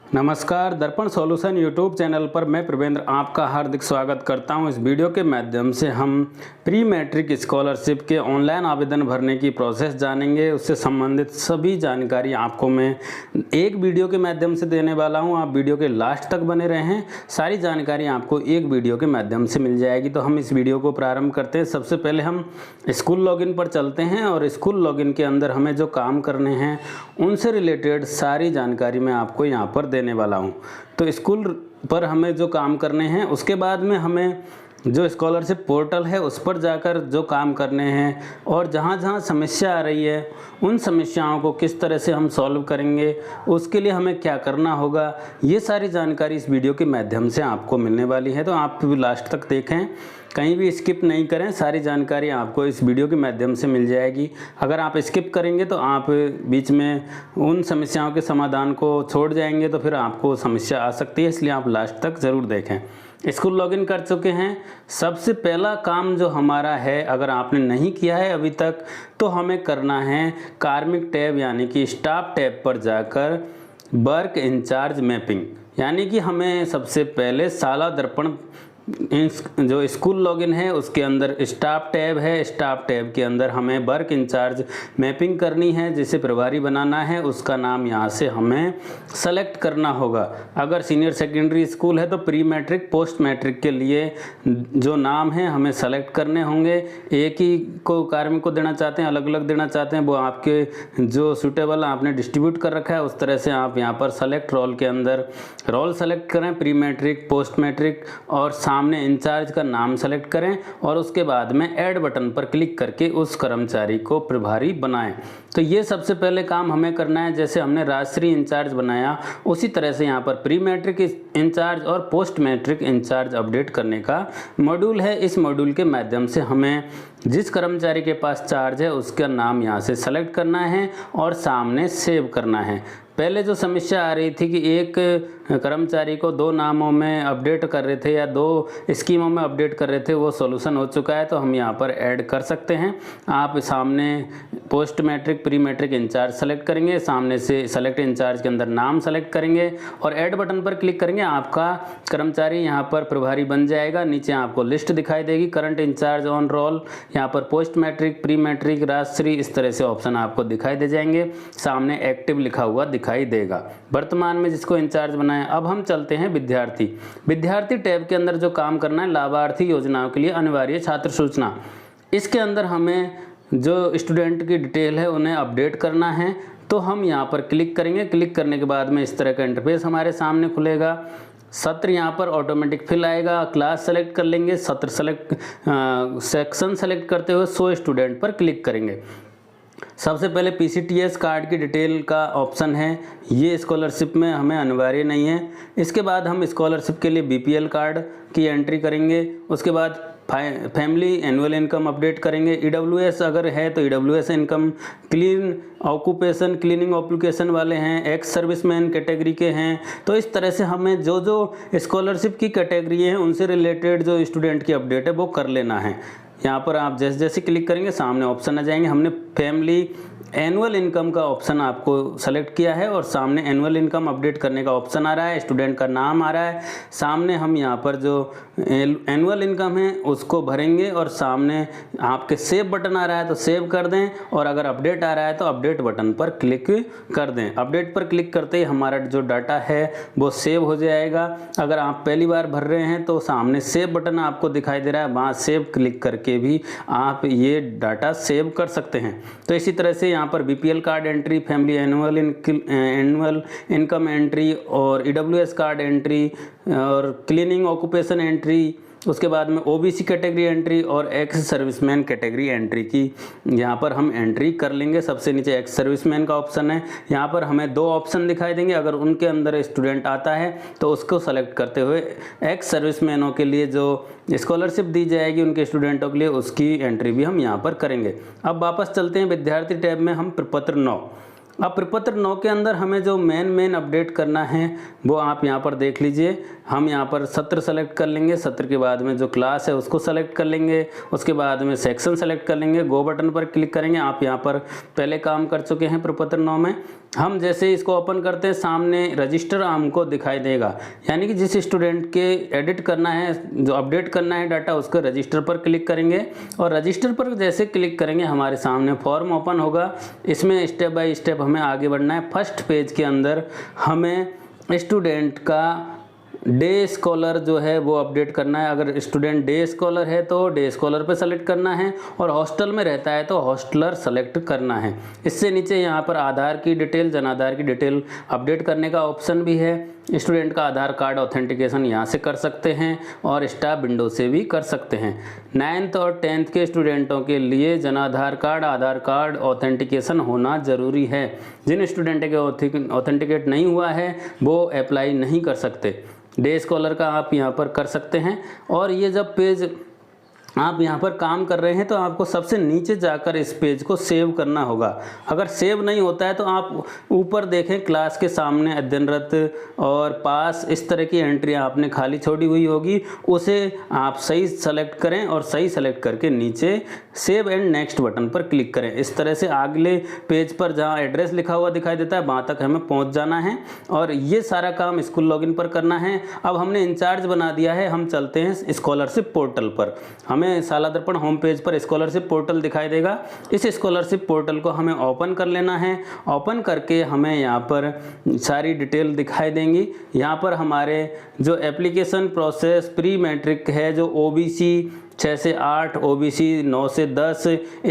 नमस्कार, दर्पण solution YouTube channel पर मैं प्रवेंद्र आपका हार्दिक स्वागत करता हूं। इस वीडियो के माध्यम से हम प्री मैट्रिक स्कॉलरशिप के ऑनलाइन आवेदन भरने की प्रोसेस जानेंगे। उससे संबंधित सभी जानकारी आपको मैं एक वीडियो के माध्यम से देने वाला हूं। आप वीडियो के लास्ट तक बने रहें, सारी जानकारी आपको एक वीडियो के माध्यम से मिल जाएगी। तो हम इस वीडियो को प्रारंभ करते हैं। सबसे पहले हम स्कूल लॉगिन पर चलते हैं और स्कूल लॉगिन के अंदर हमें जो काम करने हैं उनसे रिलेटेड सारी जानकारी मैं आपको यहाँ पर देने वाला हूँ। तो स्कूल पर हमें जो काम करने हैं उसके बाद में हमें जो स्कॉलरशिप पोर्टल है उस पर जाकर जो काम करने हैं और जहाँ जहाँ समस्या आ रही है उन समस्याओं को किस तरह से हम सॉल्व करेंगे, उसके लिए हमें क्या करना होगा, ये सारी जानकारी इस वीडियो के माध्यम से आपको मिलने वाली है। तो आप भी लास्ट तक देखें, कहीं भी स्किप नहीं करें, सारी जानकारी आपको इस वीडियो के माध्यम से मिल जाएगी। अगर आप स्किप करेंगे तो आप बीच में उन समस्याओं के समाधान को छोड़ जाएंगे तो फिर आपको समस्या आ सकती है, इसलिए आप लास्ट तक ज़रूर देखें। स्कूल लॉगिन कर चुके हैं। सबसे पहला काम जो हमारा है, अगर आपने नहीं किया है अभी तक, तो हमें करना है कार्मिक टैब यानी कि स्टाफ टैब पर जाकर वर्क इंचार्ज मैपिंग, यानी कि हमें सबसे पहले शाला दर्पण जो स्कूल लॉगिन है उसके अंदर स्टाफ टैब है। स्टाफ टैब के अंदर हमें वर्क इंचार्ज मैपिंग करनी है, जिसे प्रभारी बनाना है। उसका नाम यहाँ से हमें सेलेक्ट करना होगा। अगर सीनियर सेकेंडरी स्कूल है तो प्री मैट्रिक पोस्ट मैट्रिक के लिए जो नाम है हमें सेलेक्ट करने होंगे। एक ही को कार्मिक को देना चाहते हैं, अलग अलग देना चाहते हैं, वो आपके जो सूटेबल आपने डिस्ट्रीब्यूट कर रखा है उस तरह से आप यहाँ पर सेलेक्ट रोल के अंदर रोल सेलेक्ट करें, प्री मैट्रिक पोस्ट मैट्रिक, और सामने इंचार्ज का नाम सेलेक्ट करें और उसके बाद में ऐड बटन पर क्लिक करके उस कर्मचारी को प्रभारी बनाएं। तो ये सबसे पहले काम हमें करना है। जैसे हमने राजश्री इंचार्ज बनाया उसी तरह से यहाँ पर प्री मैट्रिक इंचार्ज और पोस्ट मैट्रिक इंचार्ज अपडेट करने का मॉड्यूल है। इस मॉड्यूल के माध्यम से हमें जिस कर्मचारी के पास चार्ज है उसका नाम यहाँ से सेलेक्ट करना है और सामने सेव करना है। पहले जो समस्या आ रही थी कि एक कर्मचारी को दो नामों में अपडेट कर रहे थे या दो स्कीमों में अपडेट कर रहे थे, वो सॉल्यूशन हो चुका है। तो हम यहाँ पर ऐड कर सकते हैं। आप सामने post matric pre matric incharge select करेंगे, सामने से सेलेक्ट इंचार्ज के अंदर नाम सेलेक्ट करेंगे और ऐड बटन पर क्लिक करेंगे। आपका कर्मचारी यहाँ पर प्रभारी बन जाएगा। नीचे आपको लिस्ट दिखाई देगी, करंट इंचार्ज ऑन रोल, यहाँ पर post matric pre matric Rajshri, इस तरह से ऑप्शन आपको दिखाई दे जाएंगे। सामने एक्टिव लिखा हुआ दिखाई देगा वर्तमान में जिसको इंचार्ज बनाया। अब हम चलते हैं विद्यार्थी टैब के अंदर जो काम करना है, लाभार्थी योजनाओं के लिए अनिवार्य छात्र सूचना। इसके अंदर हमें जो स्टूडेंट की डिटेल है उन्हें अपडेट करना है। तो हम यहाँ पर क्लिक करेंगे। क्लिक करने के बाद में इस तरह का इंटरफेस हमारे सामने खुलेगा। सत्र यहाँ पर ऑटोमेटिक फिल आएगा। क्लास सेलेक्ट कर लेंगे, सत्र सेलेक्ट सेक्शन सेलेक्ट करते हुए 100 स्टूडेंट पर क्लिक करेंगे। सबसे पहले PCTS कार्ड की डिटेल का ऑप्शन है, ये स्कॉलरशिप में हमें अनिवार्य नहीं है। इसके बाद हम स्कॉलरशिप के लिए BPL कार्ड की एंट्री करेंगे। उसके बाद फैमिली एनुअल इनकम अपडेट करेंगे। EWS अगर है तो EWS income, clean occupation cleaning application वाले हैं, एक्स सर्विसमैन कैटेगरी के हैं। तो इस तरह से हमें जो जो स्कॉलरशिप की कैटेगरी हैं उनसे रिलेटेड जो स्टूडेंट की अपडेट है वो कर लेना है। यहाँ पर आप जैसे जैसे क्लिक करेंगे सामने ऑप्शन आ जाएंगे। हमने फैमिली एनुअल इनकम का ऑप्शन आपको सेलेक्ट किया है और सामने एनुअल इनकम अपडेट करने का ऑप्शन आ रहा है, स्टूडेंट का नाम आ रहा है। सामने हम यहाँ पर जो एनुअल इनकम है उसको भरेंगे और सामने आपके सेव बटन आ रहा है तो सेव कर दें, और अगर अपडेट आ रहा है तो अपडेट बटन पर क्लिक कर दें। अपडेट पर क्लिक करते ही हमारा जो डाटा है वो सेव हो जाएगा। अगर आप पहली बार भर रहे हैं तो सामने सेव बटन आपको दिखाई दे रहा है, वहाँ सेव क्लिक करके भी आप ये डाटा सेव कर सकते हैं। तो इसी तरह से यहाँ पर BPL card entry, family annual income entry और EWS कार्ड एंट्री और क्लीनिंग ऑक्यूपेशन एंट्री, उसके बाद में OBC कैटेगरी एंट्री और एक्स सर्विसमैन कैटेगरी एंट्री की यहाँ पर हम एंट्री कर लेंगे। सबसे नीचे एक्स सर्विसमैन का ऑप्शन है, यहाँ पर हमें दो ऑप्शन दिखाई देंगे। अगर उनके अंदर स्टूडेंट आता है तो उसको सेलेक्ट करते हुए एक्स सर्विसमैनों के लिए जो स्कॉलरशिप दी जाएगी उनके स्टूडेंटों के लिए उसकी एंट्री भी हम यहाँ पर करेंगे। अब वापस चलते हैं विद्यार्थी टैब में। हम प्रपत्र 9, अब प्रपत्र 9 के अंदर हमें जो मेन अपडेट करना है वो आप यहाँ पर देख लीजिए। हम यहाँ पर सत्र सेलेक्ट कर लेंगे। सत्र के बाद में जो क्लास है उसको सेलेक्ट कर लेंगे। उसके बाद में सेक्शन सेलेक्ट कर लेंगे। गो बटन पर क्लिक करेंगे। आप यहाँ पर पहले काम कर चुके हैं प्रपत्र 9 में। हम जैसे इसको ओपन करते हैं सामने रजिस्टर हमको दिखाई देगा, यानी कि जिस स्टूडेंट के एडिट करना है, जो अपडेट करना है डाटा, उसको रजिस्टर पर क्लिक करेंगे। और रजिस्टर पर जैसे क्लिक करेंगे हमारे सामने फॉर्म ओपन होगा। इसमें स्टेप बाय स्टेप हमें आगे बढ़ना है। फर्स्ट पेज के अंदर हमें स्टूडेंट का डे स्कॉलर जो है वो अपडेट करना है। अगर स्टूडेंट डे स्कॉलर है तो डे स्कॉलर पे सेलेक्ट करना है, और हॉस्टल में रहता है तो हॉस्टलर सेलेक्ट करना है। इससे नीचे यहाँ पर आधार की डिटेल, जन आधार की डिटेल अपडेट करने का ऑप्शन भी है। स्टूडेंट का आधार कार्ड ऑथेंटिकेशन यहाँ से कर सकते हैं और स्टाफ विंडो से भी कर सकते हैं। 9th और 10th के स्टूडेंटों के लिए जन आधार कार्ड ऑथेंटिकेशन होना ज़रूरी है। जिन स्टूडेंट के ऑथेंटिकेट नहीं हुआ है वो अप्लाई नहीं कर सकते। डे स्कॉलर का आप यहाँ पर कर सकते हैं। और ये जब पेज आप यहाँ पर काम कर रहे हैं तो आपको सबसे नीचे जाकर इस पेज को सेव करना होगा। अगर सेव नहीं होता है तो आप ऊपर देखें, क्लास के सामने अध्ययनरत और पास, इस तरह की एंट्री आपने खाली छोड़ी हुई होगी, उसे आप सही सेलेक्ट करें और सही सेलेक्ट करके नीचे सेव एंड नेक्स्ट बटन पर क्लिक करें। इस तरह से अगले पेज पर जहाँ एड्रेस लिखा हुआ दिखाई देता है वहाँ तक हमें पहुँच जाना है। और ये सारा काम स्कूल लॉगिन पर करना है। अब हमने इंचार्ज बना दिया है, हम चलते हैं स्कॉलरशिप पोर्टल पर। हमें शाला दर्पण होम पेज पर स्कॉलरशिप पोर्टल दिखाई देगा। इस स्कॉलरशिप पोर्टल को हमें ओपन कर लेना है। ओपन करके हमें यहाँ पर सारी डिटेल दिखाई देंगी। यहाँ पर हमारे जो एप्लीकेशन प्रोसेस प्री मैट्रिक है, जो ओबीसी 6 से 8, ओबीसी 9 से 10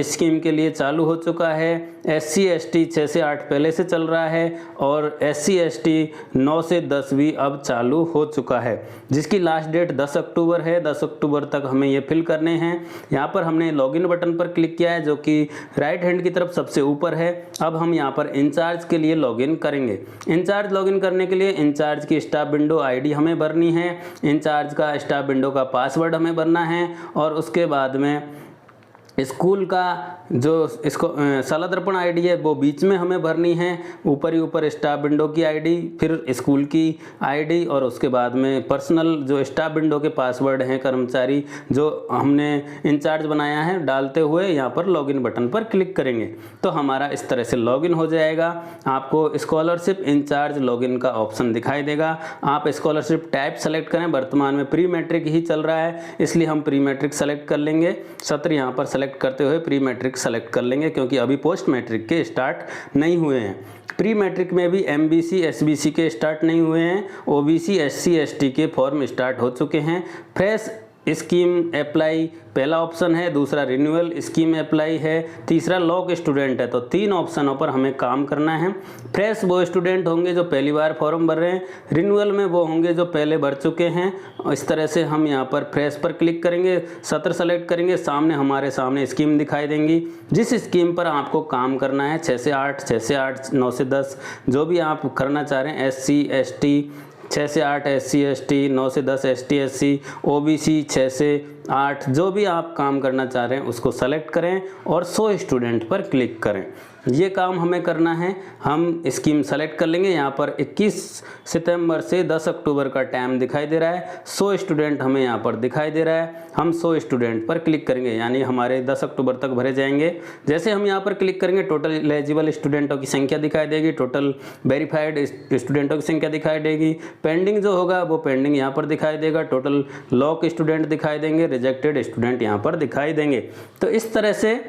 स्कीम के लिए चालू हो चुका है। SC ST 6 से 8 पहले से चल रहा है और SC ST 9 से 10 भी अब चालू हो चुका है, जिसकी लास्ट डेट 10 अक्टूबर है। 10 अक्टूबर तक हमें ये फिल करने हैं। यहाँ पर हमने लॉगिन बटन पर क्लिक किया है जो कि राइट हैंड की तरफ सबसे ऊपर है। अब हम यहाँ पर इंचार्ज के लिए लॉगिन करेंगे। इंचार्ज लॉगिन करने के लिए इंचार्ज की स्टाफ विंडो ID हमें भरनी है। इंचार्ज का स्टाफ विंडो का पासवर्ड हमें भरना है। और उसके बाद में स्कूल का जो इसको शाला दर्पण ID है वो बीच में हमें भरनी है। ऊपर ही ऊपर स्टाफ विंडो की ID, फिर स्कूल की ID, और उसके बाद में पर्सनल जो स्टाफ विंडो के पासवर्ड हैं कर्मचारी जो हमने इंचार्ज बनाया है डालते हुए यहाँ पर लॉगिन बटन पर क्लिक करेंगे तो हमारा इस तरह से लॉगिन हो जाएगा। आपको स्कॉलरशिप इंचार्ज लॉगिन का ऑप्शन दिखाई देगा। आप स्कॉलरशिप टाइप सेलेक्ट करें। वर्तमान में प्री मैट्रिक ही चल रहा है इसलिए हम प्री मैट्रिक सेलेक्ट कर लेंगे। सत्र यहाँ पर सेलेक्ट करते हुए प्री मैट्रिक सेलेक्ट कर लेंगे क्योंकि अभी पोस्ट मैट्रिक के स्टार्ट नहीं हुए हैं। प्री मैट्रिक में भी MBC SBC के स्टार्ट नहीं हुए हैं। OBC SC ST के फॉर्म स्टार्ट हो चुके हैं। फ्रेश स्कीम अप्लाई पहला ऑप्शन है, दूसरा रिन्यूअल स्कीम अप्लाई है, तीसरा लॉक स्टूडेंट है। तो 3 ऑप्शनों पर हमें काम करना है। फ्रेश वो स्टूडेंट होंगे जो पहली बार फॉर्म भर रहे हैं, रिन्यूअल में वो होंगे जो पहले भर चुके हैं। इस तरह से हम यहाँ पर फ्रेश पर क्लिक करेंगे, सत्र सेलेक्ट करेंगे, हमारे सामने स्कीम दिखाई देंगी। जिस स्कीम पर आपको काम करना है 6 से 8, 6 से 8, 9 से 10 जो भी आप करना चाह रहे हैं, SC ST 6 से 8 SC ST, 9 से 10 ST SC, OBC 6 से 8 जो भी आप काम करना चाह रहे हैं उसको सेलेक्ट करें और 100 स्टूडेंट पर क्लिक करें। ये काम हमें करना है। हम स्कीम सेलेक्ट कर लेंगे। यहाँ पर 21 सितंबर से 10 अक्टूबर का टाइम दिखाई दे रहा है। 100 स्टूडेंट हमें यहाँ पर दिखाई दे रहा है। हम 100 स्टूडेंट पर क्लिक करेंगे, यानी हमारे 10 अक्टूबर तक भरे जाएंगे। जैसे हम यहाँ पर क्लिक करेंगे टोटल एलिजिबल स्टूडेंटों की संख्या दिखाई देगी, टोटल वेरीफाइड स्टूडेंटों की संख्या दिखाई देगी, पेंडिंग जो होगा वो पेंडिंग यहाँ पर दिखाई देगा, टोटल लॉक स्टूडेंट दिखाई देंगे, रिजेक्टेड स्टूडेंट यहाँ पर दिखाई देंगे। तो इस तरह से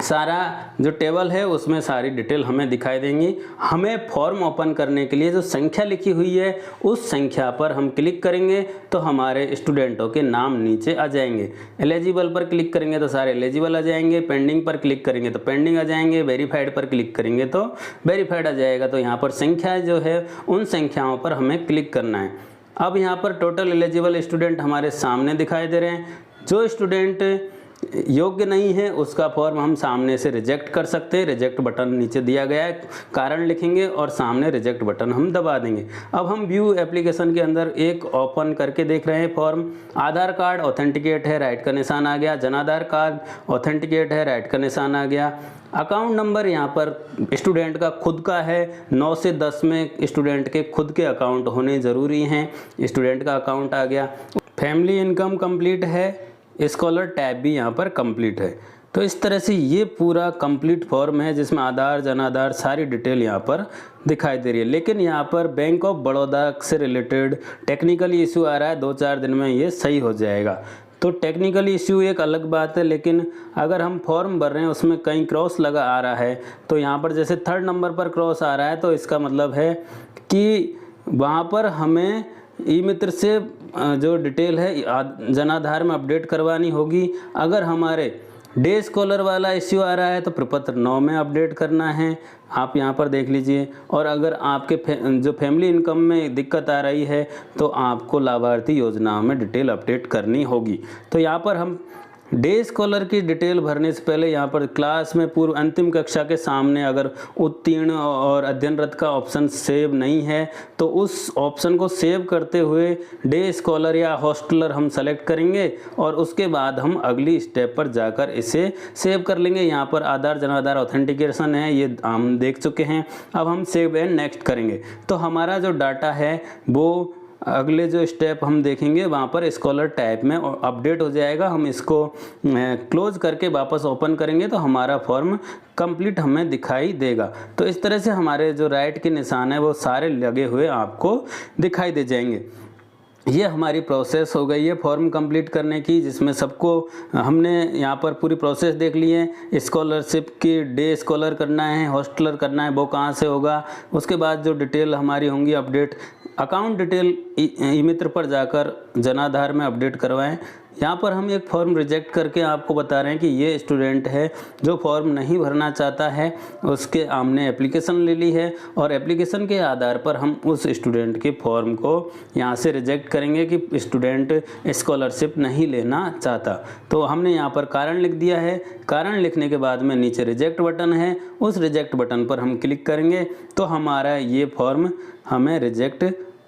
सारा जो टेबल है उसमें सारी डिटेल हमें दिखाई देंगी। हमें फॉर्म ओपन करने के लिए जो संख्या लिखी हुई है उस संख्या पर हम क्लिक करेंगे तो हमारे स्टूडेंटों के नाम नीचे आ जाएंगे। एलिजिबल पर क्लिक करेंगे तो सारे एलिजिबल आ जाएंगे, पेंडिंग पर क्लिक करेंगे तो पेंडिंग आ जाएंगे, वेरीफाइड पर क्लिक करेंगे तो वेरीफाइड आ जाएगा। तो यहाँ पर संख्या जो है उन संख्याओं पर हमें क्लिक करना है। अब यहाँ पर टोटल एलिजिबल स्टूडेंट हमारे सामने दिखाई दे रहे हैं। जो स्टूडेंट योग्य नहीं है उसका फॉर्म हम सामने से रिजेक्ट कर सकते हैं। रिजेक्ट बटन नीचे दिया गया है, कारण लिखेंगे और सामने रिजेक्ट बटन हम दबा देंगे। अब हम व्यू एप्लीकेशन के अंदर एक ओपन करके देख रहे हैं फॉर्म। आधार कार्ड ऑथेंटिकेट है, राइट का निशान आ गया। जनाधार कार्ड ऑथेंटिकेट है, राइट का निशान आ गया। अकाउंट नंबर यहाँ पर स्टूडेंट का खुद का है, 9 से 10 में स्टूडेंट के खुद के अकाउंट होने ज़रूरी हैं। स्टूडेंट का अकाउंट आ गया। फैमिली इनकम कंप्लीट है, स्कॉलर टैब भी यहाँ पर कंप्लीट है। तो इस तरह से ये पूरा कंप्लीट फॉर्म है जिसमें आधार, जनाधार सारी डिटेल यहाँ पर दिखाई दे रही है। लेकिन यहाँ पर बैंक ऑफ बड़ौदा से रिलेटेड टेक्निकली इशू आ रहा है, 2-4 दिन में ये सही हो जाएगा। तो टेक्निकल इश्यू एक अलग बात है, लेकिन अगर हम फॉर्म भर रहे हैं उसमें कहीं क्रॉस लगा आ रहा है, तो यहाँ पर जैसे 3rd नंबर पर क्रॉस आ रहा है, तो इसका मतलब है कि वहाँ पर हमें ई मित्र से जो डिटेल है जनाधार में अपडेट करवानी होगी। अगर हमारे डे स्कॉलर वाला इश्यू आ रहा है तो प्रपत्र 9 में अपडेट करना है, आप यहाँ पर देख लीजिए। और अगर आपके जो फैमिली इनकम में दिक्कत आ रही है तो आपको लाभार्थी योजनाओं में डिटेल अपडेट करनी होगी। तो यहाँ पर हम डे स्कॉलर की डिटेल भरने से पहले यहाँ पर क्लास में पूर्व अंतिम कक्षा के सामने अगर उत्तीर्ण और अध्ययनरत का ऑप्शन सेव नहीं है तो उस ऑप्शन को सेव करते हुए डे स्कॉलर या हॉस्टलर हम सेलेक्ट करेंगे और उसके बाद हम अगली स्टेप पर जाकर इसे सेव कर लेंगे। यहाँ पर आधार, जनाधार ऑथेंटिकेशन है, ये हम देख चुके हैं। अब हम सेव एंड नेक्स्ट करेंगे तो हमारा जो डाटा है वो अगले जो स्टेप हम देखेंगे वहाँ पर स्कॉलर टैब में अपडेट हो जाएगा। हम इसको क्लोज करके वापस ओपन करेंगे तो हमारा फॉर्म कंप्लीट हमें दिखाई देगा। तो इस तरह से हमारे जो राइट के निशान है वो सारे लगे हुए आपको दिखाई दे जाएंगे। ये हमारी प्रोसेस हो गई है फॉर्म कंप्लीट करने की, जिसमें सबको हमने यहाँ पर पूरी प्रोसेस देख ली है। स्कॉलरशिप की डे स्कॉलर करना है, हॉस्टलर करना है, वो कहाँ से होगा। उसके बाद जो डिटेल हमारी होंगी अपडेट, अकाउंट डिटेल ई मित्र पर जाकर जनाधार में अपडेट करवाएं। यहाँ पर हम एक फॉर्म रिजेक्ट करके आपको बता रहे हैं कि ये स्टूडेंट है जो फॉर्म नहीं भरना चाहता है, उसके हमने एप्लीकेशन ले ली है और एप्लीकेशन के आधार पर हम उस स्टूडेंट के फॉर्म को यहाँ से रिजेक्ट करेंगे कि स्टूडेंट स्कॉलरशिप नहीं लेना चाहता। तो हमने यहाँ पर कारण लिख दिया है। कारण लिखने के बाद में नीचे रिजेक्ट बटन है, उस रिजेक्ट बटन पर हम क्लिक करेंगे तो हमारा ये फॉर्म हमें रिजेक्ट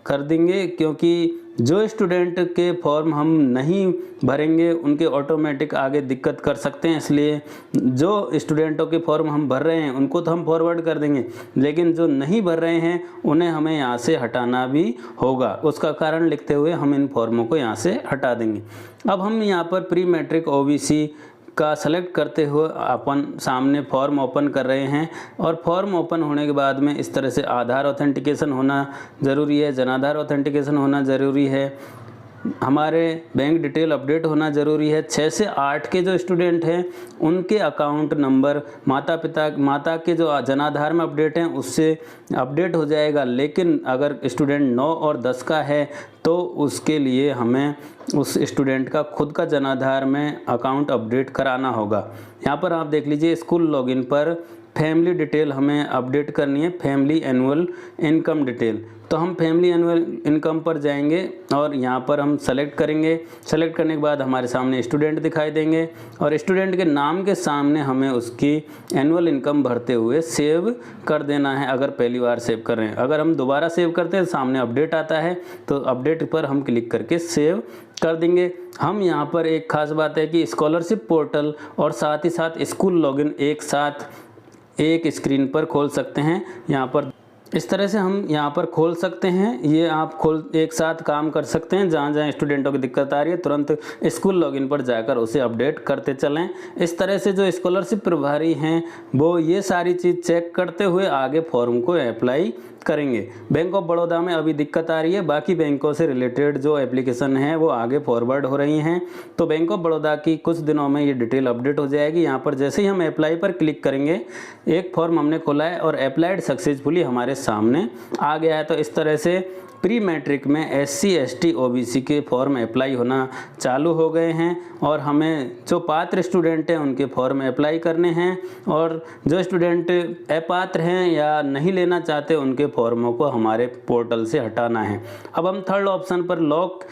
कर देंगे, क्योंकि जो स्टूडेंट के फॉर्म हम नहीं भरेंगे उनके ऑटोमेटिक आगे दिक्कत कर सकते हैं। इसलिए जो स्टूडेंटों के फॉर्म हम भर रहे हैं उनको तो हम फॉरवर्ड कर देंगे, लेकिन जो नहीं भर रहे हैं उन्हें हमें यहाँ से हटाना भी होगा। उसका कारण लिखते हुए हम इन फॉर्मों को यहाँ से हटा देंगे। अब हम यहाँ पर प्री मैट्रिक ओबीसी का सेलेक्ट करते हुए अपन सामने फॉर्म ओपन कर रहे हैं और फॉर्म ओपन होने के बाद में इस तरह से आधार ऑथेंटिकेशन होना ज़रूरी है, जनाधार ऑथेंटिकेशन होना ज़रूरी है, हमारे बैंक डिटेल अपडेट होना ज़रूरी है। 6 से 8 के जो स्टूडेंट हैं उनके अकाउंट नंबर माता के जो जनाधार में अपडेट हैं उससे अपडेट हो जाएगा, लेकिन अगर स्टूडेंट 9 और 10 का है तो उसके लिए हमें उस स्टूडेंट का खुद का जनाधार में अकाउंट अपडेट कराना होगा। यहाँ पर आप देख लीजिए स्कूल लॉगिन पर फैमिली डिटेल हमें अपडेट करनी है, फैमिली एनुअल इनकम डिटेल। तो हम फैमिली एनुअल इनकम पर जाएंगे और यहाँ पर हम सेलेक्ट करेंगे। सेलेक्ट करने के बाद हमारे सामने स्टूडेंट दिखाई देंगे और स्टूडेंट के नाम के सामने हमें उसकी एनुअल इनकम भरते हुए सेव कर देना है, अगर पहली बार सेव कर रहे हैं। अगर हम दोबारा सेव करते हैं सामने अपडेट आता है तो अपडेट पर हम क्लिक करके सेव कर देंगे। हम यहाँ पर एक खास बात है कि स्कॉलरशिप पोर्टल और साथ ही साथ स्कूल लॉगिन एक साथ एक स्क्रीन पर खोल सकते हैं। यहाँ पर इस तरह से हम यहाँ पर खोल सकते हैं, ये आप एक साथ काम कर सकते हैं। जहाँ जहाँ स्टूडेंटों की दिक्कत आ रही है तुरंत स्कूल लॉगिन पर जाकर उसे अपडेट करते चलें। इस तरह से जो स्कॉलरशिप प्रभारी हैं वो ये सारी चीज़ चेक करते हुए आगे फॉर्म को अप्लाई करेंगे। बैंक ऑफ बड़ौदा में अभी दिक्कत आ रही है, बाकी बैंकों से रिलेटेड जो एप्लीकेशन है वो आगे फॉरवर्ड हो रही हैं। तो बैंक ऑफ बड़ौदा की कुछ दिनों में ये डिटेल अपडेट हो जाएगी। यहाँ पर जैसे ही हम अप्लाई पर क्लिक करेंगे, एक फॉर्म हमने खोला है और अप्लाइड सक्सेसफुली हमारे सामने आ गया है। तो इस तरह से प्री मैट्रिक में SC ST OBC के फॉर्म अप्लाई होना चालू हो गए हैं और हमें जो पात्र स्टूडेंट हैं उनके फॉर्म अप्लाई करने हैं और जो स्टूडेंट अपात्र हैं या नहीं लेना चाहते उनके फॉर्मों को हमारे पोर्टल से हटाना है। अब हम 3rd ऑप्शन पर लॉक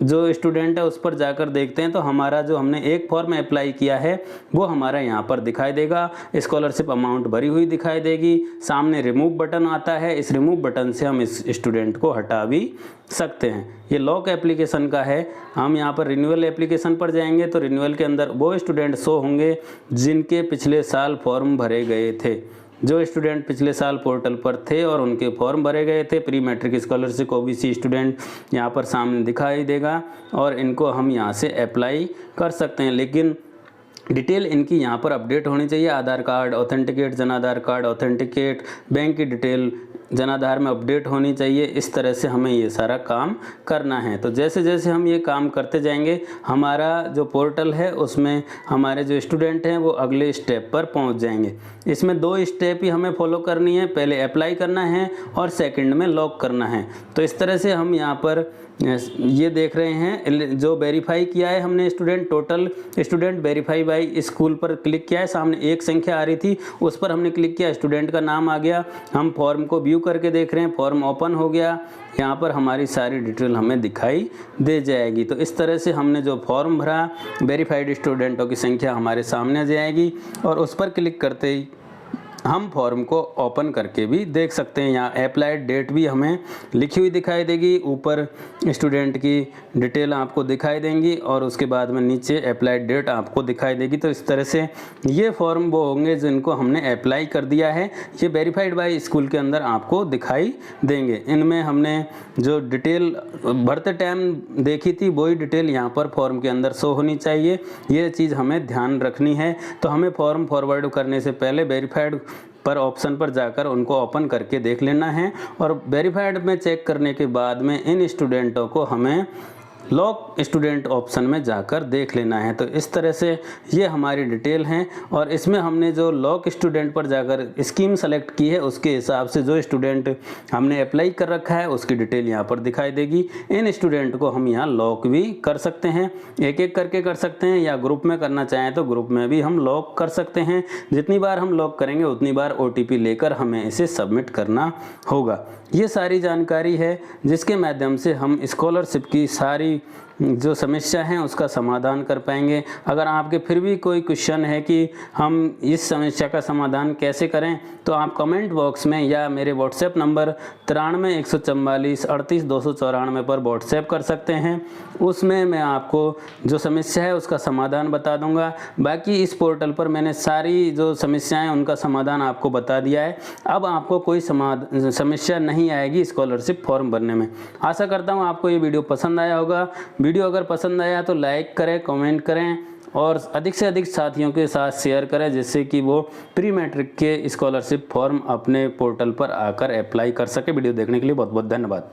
जो स्टूडेंट है उस पर जाकर देखते हैं तो हमारा जो हमने एक फॉर्म अप्लाई किया है वो हमारा यहाँ पर दिखाई देगा, स्कॉलरशिप अमाउंट भरी हुई दिखाई देगी। सामने रिमूव बटन आता है, इस रिमूव बटन से हम इस स्टूडेंट को हटा भी सकते हैं। ये लॉक एप्लीकेशन का है। हम यहाँ पर रिन्यूअल एप्लीकेशन पर जाएंगे तो रिन्यूअल के अंदर वो स्टूडेंट शो होंगे जिनके पिछले साल फॉर्म भरे गए थे। जो स्टूडेंट पिछले साल पोर्टल पर थे और उनके फॉर्म भरे गए थे, pre matric scholarship OBC student यहाँ पर सामने दिखाई देगा और इनको हम यहाँ से अप्लाई कर सकते हैं। लेकिन डिटेल इनकी यहाँ पर अपडेट होनी चाहिए। आधार card authenticate, Jan Aadhaar card authenticate, bank की डिटेल जन आधार में अपडेट होनी चाहिए। इस तरह से हमें ये सारा काम करना है। तो जैसे जैसे हम ये काम करते जाएंगे हमारा जो पोर्टल है उसमें हमारे जो स्टूडेंट हैं वो अगले स्टेप पर पहुंच जाएंगे। इसमें 2 स्टेप ही हमें फॉलो करनी है, पहले अप्लाई करना है और सेकंड में लॉक करना है। तो इस तरह से हम यहाँ पर ये देख रहे हैं जो वेरीफाई किया है हमने student, total student verify by school पर क्लिक किया है। सामने एक संख्या आ रही थी उस पर हमने क्लिक किया, स्टूडेंट का नाम आ गया। हम फॉर्म को व्यू करके देख रहे हैं, फॉर्म ओपन हो गया। यहाँ पर हमारी सारी डिटेल हमें दिखाई दे जाएगी। तो इस तरह से हमने जो फॉर्म भरा, वेरीफाइड स्टूडेंटों की संख्या हमारे सामने आ जाएगी और उस पर क्लिक करते ही हम फॉर्म को ओपन करके भी देख सकते हैं। यहाँ अप्लाइड डेट भी हमें लिखी हुई दिखाई देगी, ऊपर स्टूडेंट की डिटेल आपको दिखाई देंगी और उसके बाद में नीचे अप्लाइड डेट आपको दिखाई देगी। तो इस तरह से ये फॉर्म वो होंगे जिनको हमने अप्लाई कर दिया है। ये वेरीफाइड बाय स्कूल के अंदर आपको दिखाई देंगे। इनमें हमने जो डिटेल भरते टाइम देखी थी वही डिटेल यहाँ पर फॉर्म के अंदर शो होनी चाहिए। ये चीज़ हमें ध्यान रखनी है। तो हमें फॉर्म फॉरवर्ड करने से पहले वेरीफाइड पर ऑप्शन पर जाकर उनको ओपन करके देख लेना है और वेरीफाइड में चेक करने के बाद में इन स्टूडेंटों को हमें लॉक स्टूडेंट ऑप्शन में जाकर देख लेना है। तो इस तरह से ये हमारी डिटेल हैं और इसमें हमने जो लॉक स्टूडेंट पर जाकर स्कीम सेलेक्ट की है उसके हिसाब से जो स्टूडेंट हमने अप्लाई कर रखा है उसकी डिटेल यहाँ पर दिखाई देगी। इन स्टूडेंट को हम यहाँ लॉक भी कर सकते हैं, एक एक करके कर सकते हैं या ग्रुप में करना चाहें तो ग्रुप में भी हम लॉक कर सकते हैं। जितनी बार हम लॉक करेंगे उतनी बार OTP लेकर हमें इसे सबमिट करना होगा। ये सारी जानकारी है जिसके माध्यम से हम स्कॉलरशिप की सारी जो समस्या है उसका समाधान कर पाएंगे। अगर आपके फिर भी कोई क्वेश्चन है कि हम इस समस्या का समाधान कैसे करें तो आप कमेंट बॉक्स में या मेरे व्हाट्सएप नंबर 93 144 38 294 पर व्हाट्सएप कर सकते हैं। उसमें मैं आपको जो समस्या है उसका समाधान बता दूंगा। बाकी इस पोर्टल पर मैंने सारी जो समस्याएं उनका समाधान आपको बता दिया है। अब आपको कोई समस्या नहीं आएगी स्कॉलरशिप फॉर्म भरने में। आशा करता हूँ आपको ये वीडियो पसंद आया होगा। वीडियो अगर पसंद आया तो लाइक करें, कमेंट करें और अधिक से अधिक साथियों के साथ शेयर करें जिससे कि वो प्री मैट्रिक के स्कॉलरशिप फॉर्म अपने पोर्टल पर आकर अप्लाई कर सके। वीडियो देखने के लिए बहुत बहुत धन्यवाद।